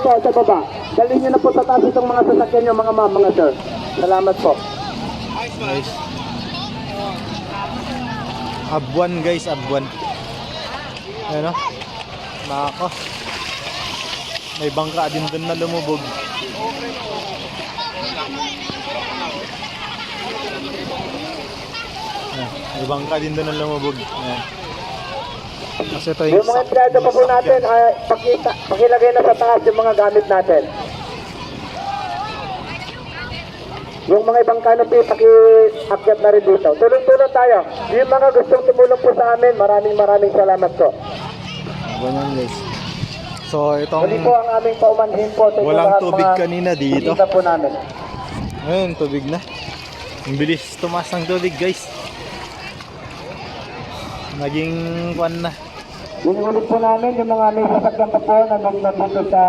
po sa baba. Dalhin nyo na po sa taas itong mga sasakyan nyo, mga ma'am, mga sir. Salamat po. Guys. Abuan guys, abuan. Ayan o. Nako. May bangka din doon na lumubog. Ayan. May bangka din doon na lumubog. Ayan. Kasi ito Yung mga empleyado pa po natin, pakilagay na sa taas yung mga gamit natin. Yung mga ibang canopy, pakiakyat na rin dito. Tulong-tulong tayo. Yung mga gustong tumulong po sa amin, maraming salamat po. Ganyan guys. So itong Muli po ang aming paumanhin po sa walang lahat, tubig mga kanina dito. bisita po namin. Ayun, tubig na. Ang bilis tumaas ng tubig guys. Naging kwan na. Ulit po namin yung mga may sasakyan pa po na nandito sa